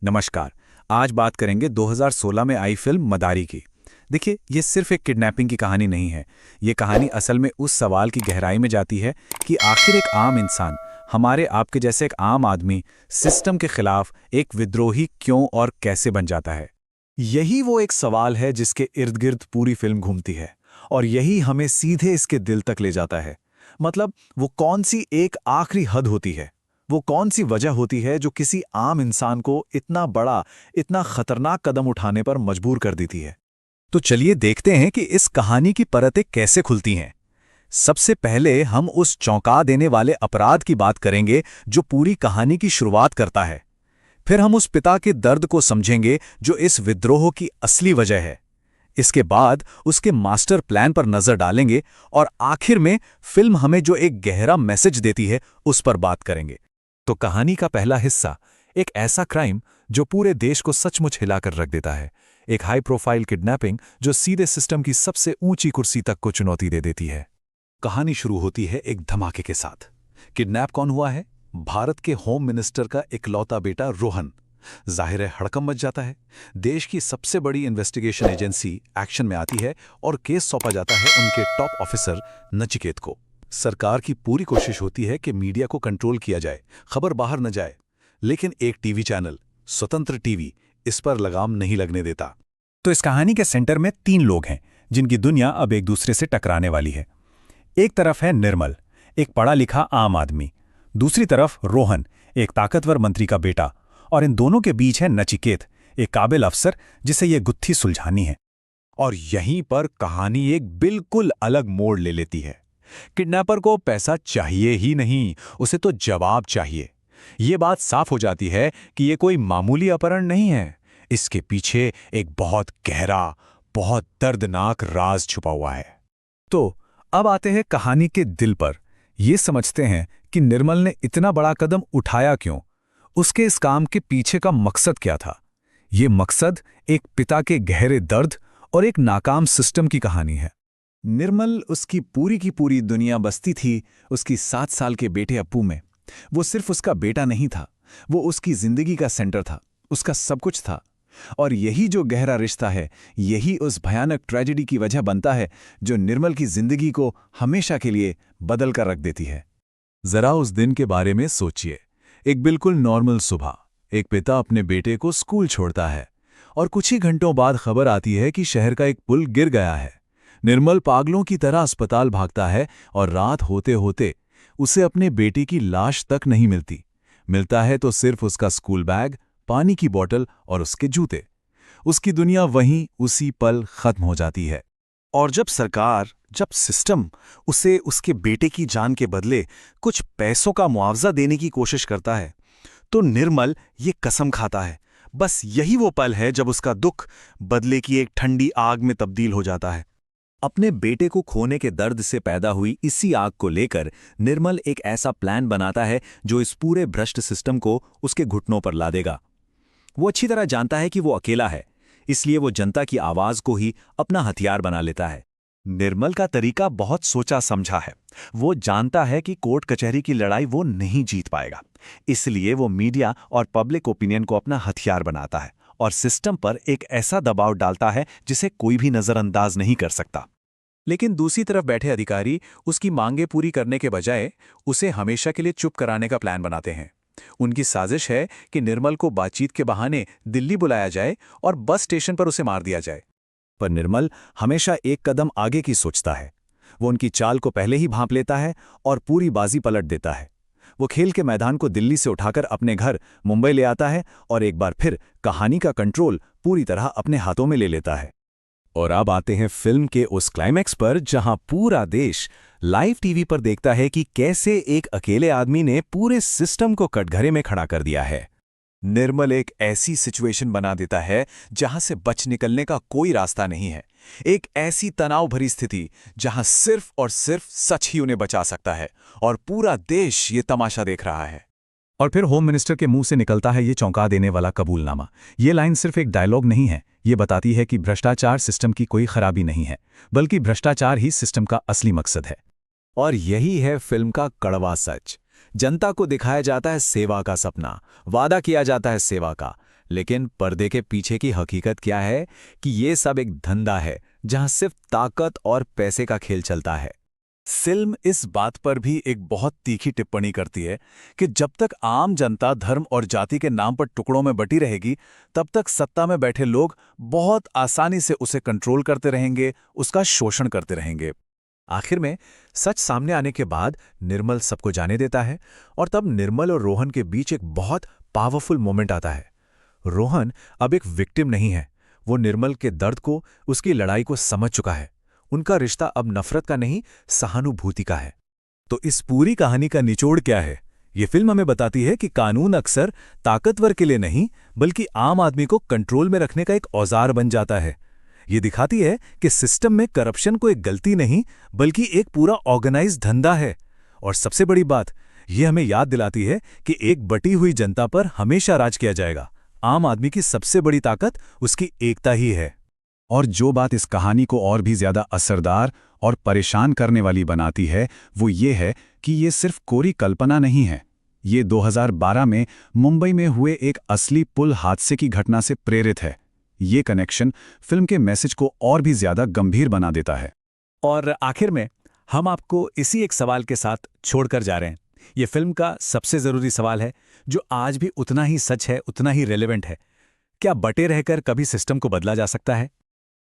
नमस्कार। आज बात करेंगे 2016 में आई फिल्म मदारी की। देखिए, ये सिर्फ एक किडनैपिंग की कहानी नहीं है। ये कहानी असल में उस सवाल की गहराई में जाती है कि आखिर एक आम इंसान, हमारे आपके जैसे एक आम आदमी, सिस्टम के खिलाफ एक विद्रोही क्यों और कैसे बन जाता है। यही वो एक सवाल है जिसके इर्द गिर्द पूरी फिल्म घूमती है, और यही हमें सीधे इसके दिल तक ले जाता है। मतलब वो कौन सी एक आखिरी हद होती है, वो कौन सी वजह होती है जो किसी आम इंसान को इतना बड़ा, इतना खतरनाक कदम उठाने पर मजबूर कर देती है। तो चलिए देखते हैं कि इस कहानी की परतें कैसे खुलती हैं। सबसे पहले हम उस चौंका देने वाले अपराध की बात करेंगे जो पूरी कहानी की शुरुआत करता है। फिर हम उस पिता के दर्द को समझेंगे जो इस विद्रोह की असली वजह है। इसके बाद उसके मास्टर प्लान पर नजर डालेंगे और आखिर में फिल्म हमें जो एक गहरा मैसेज देती है उस पर बात करेंगे। तो कहानी का पहला हिस्सा एक ऐसा क्राइम जो पूरे देश को सचमुच हिलाकर रख देता है। एक हाई प्रोफाइल किडनैपिंग जो सीधे सिस्टम की सबसे ऊंची कुर्सी तक को चुनौती दे देती है। कहानी शुरू होती है एक धमाके के साथ। किडनैप कौन हुआ है? भारत के होम मिनिस्टर का इकलौता बेटा रोहन। जाहिर है हड़कंप मच जाता है। देश की सबसे बड़ी इन्वेस्टिगेशन एजेंसी एक्शन में आती है और केस सौंपा जाता है उनके टॉप ऑफिसर नचिकेत को। सरकार की पूरी कोशिश होती है कि मीडिया को कंट्रोल किया जाए, खबर बाहर न जाए, लेकिन एक टीवी चैनल, स्वतंत्र टीवी, इस पर लगाम नहीं लगने देता। तो इस कहानी के सेंटर में 3 लोग हैं जिनकी दुनिया अब एक दूसरे से टकराने वाली है। एक तरफ है निर्मल, एक पढ़ा लिखा आम आदमी। दूसरी तरफ रोहन, एक ताकतवर मंत्री का बेटा। और इन दोनों के बीच है नचिकेत, एक काबिल अफसर जिसे ये गुत्थी सुलझानी है। और यहीं पर कहानी एक बिल्कुल अलग मोड़ ले लेती है। किडनैपर को पैसा चाहिए ही नहीं, उसे तो जवाब चाहिए। ये बात साफ हो जाती है कि ये कोई मामूली अपहरण नहीं है। इसके पीछे एक बहुत गहरा, बहुत दर्दनाक राज छुपा हुआ है। तो अब आते हैं कहानी के दिल पर। ये समझते हैं कि निर्मल ने इतना बड़ा कदम उठाया क्यों, उसके इस काम के पीछे का मकसद क्या था। ये मकसद एक पिता के गहरे दर्द और एक नाकाम सिस्टम की कहानी है। निर्मल, उसकी पूरी की पूरी दुनिया बसती थी उसकी 7 साल के बेटे अप्पू में। वो सिर्फ उसका बेटा नहीं था, वो उसकी जिंदगी का सेंटर था, उसका सब कुछ था। और यही जो गहरा रिश्ता है, यही उस भयानक ट्रेजेडी की वजह बनता है जो निर्मल की जिंदगी को हमेशा के लिए बदल कर रख देती है। जरा उस दिन के बारे में सोचिए। एक बिल्कुल नॉर्मल सुबह, एक पिता अपने बेटे को स्कूल छोड़ता है और कुछ ही घंटों बाद खबर आती है कि शहर का एक पुल गिर गया है। निर्मल पागलों की तरह अस्पताल भागता है और रात होते होते उसे अपने बेटे की लाश तक नहीं मिलती। मिलता है तो सिर्फ उसका स्कूल बैग, पानी की बोतल और उसके जूते। उसकी दुनिया वहीं उसी पल खत्म हो जाती है। और जब सरकार, जब सिस्टम उसे उसके बेटे की जान के बदले कुछ पैसों का मुआवजा देने की कोशिश करता है, तो निर्मल ये कसम खाता है, बस यही वो पल है जब उसका दुख बदले की एक ठंडी आग में तब्दील हो जाता है। अपने बेटे को खोने के दर्द से पैदा हुई इसी आग को लेकर निर्मल एक ऐसा प्लान बनाता है जो इस पूरे भ्रष्ट सिस्टम को उसके घुटनों पर ला देगा। वो अच्छी तरह जानता है कि वो अकेला है, इसलिए वो जनता की आवाज को ही अपना हथियार बना लेता है। निर्मल का तरीका बहुत सोचा समझा है। वो जानता है कि कोर्ट कचहरी की लड़ाई वो नहीं जीत पाएगा, इसलिए वो मीडिया और पब्लिक ओपिनियन को अपना हथियार बनाता है और सिस्टम पर एक ऐसा दबाव डालता है जिसे कोई भी नजरअंदाज नहीं कर सकता। लेकिन दूसरी तरफ बैठे अधिकारी उसकी मांगें पूरी करने के बजाय उसे हमेशा के लिए चुप कराने का प्लान बनाते हैं। उनकी साजिश है कि निर्मल को बातचीत के बहाने दिल्ली बुलाया जाए और बस स्टेशन पर उसे मार दिया जाए। पर निर्मल हमेशा एक कदम आगे की सोचता है। वो उनकी चाल को पहले ही भांप लेता है और पूरी बाजी पलट देता है। वो खेल के मैदान को दिल्ली से उठाकर अपने घर मुंबई ले आता है और एक बार फिर कहानी का कंट्रोल पूरी तरह अपने हाथों में ले लेता है। और अब आते हैं फिल्म के उस क्लाइमैक्स पर जहां पूरा देश लाइव टीवी पर देखता है कि कैसे एक अकेले आदमी ने पूरे सिस्टम को कटघरे में खड़ा कर दिया है। निर्मल एक ऐसी सिचुएशन बना देता है जहां से बच निकलने का कोई रास्ता नहीं है। एक ऐसी तनाव भरी स्थिति जहां सिर्फ और सिर्फ सच ही उन्हें बचा सकता है और पूरा देश ये तमाशा देख रहा है। और फिर होम मिनिस्टर के मुंह से निकलता है ये चौंका देने वाला कबूलनामा। ये लाइन सिर्फ एक डायलॉग नहीं है, ये बताती है कि भ्रष्टाचार सिस्टम की कोई खराबी नहीं है, बल्कि भ्रष्टाचार ही सिस्टम का असली मकसद है। और यही है फिल्म का कड़वा सच। जनता को दिखाया जाता है सेवा का सपना, वादा किया जाता है सेवा का, लेकिन पर्दे के पीछे की हकीकत क्या है कि ये सब एक धंधा है जहां सिर्फ ताकत और पैसे का खेल चलता है। फिल्म इस बात पर भी एक बहुत तीखी टिप्पणी करती है कि जब तक आम जनता धर्म और जाति के नाम पर टुकड़ों में बटी रहेगी, तब तक सत्ता में बैठे लोग बहुत आसानी से उसे कंट्रोल करते रहेंगे, उसका शोषण करते रहेंगे। आखिर में सच सामने आने के बाद निर्मल सबको जाने देता है और तब निर्मल और रोहन के बीच एक बहुत पावरफुल मोमेंट आता है। रोहन अब एक विक्टिम नहीं है, वो निर्मल के दर्द को, उसकी लड़ाई को समझ चुका है। उनका रिश्ता अब नफरत का नहीं, सहानुभूति का है। तो इस पूरी कहानी का निचोड़ क्या है? ये फिल्म हमें बताती है कि कानून अक्सर ताकतवर के लिए नहीं, बल्कि आम आदमी को कंट्रोल में रखने का एक औजार बन जाता है। ये दिखाती है कि सिस्टम में करप्शन को एक गलती नहीं, बल्कि एक पूरा ऑर्गेनाइज्ड धंधा है। और सबसे बड़ी बात, ये हमें याद दिलाती है कि एक बटी हुई जनता पर हमेशा राज किया जाएगा। आम आदमी की सबसे बड़ी ताकत उसकी एकता ही है। और जो बात इस कहानी को और भी ज्यादा असरदार और परेशान करने वाली बनाती है, वो ये है कि ये सिर्फ कोरी कल्पना नहीं है। ये 2012 में मुंबई में हुए एक असली पुल हादसे की घटना से प्रेरित है। ये कनेक्शन फिल्म के मैसेज को और भी ज्यादा गंभीर बना देता है। और आखिर में हम आपको इसी एक सवाल के साथ छोड़कर जा रहे हैं। ये फिल्म का सबसे जरूरी सवाल है, जो आज भी उतना ही सच है, उतना ही रेलेवेंट है। क्या बटे रहकर कभी सिस्टम को बदला जा सकता है?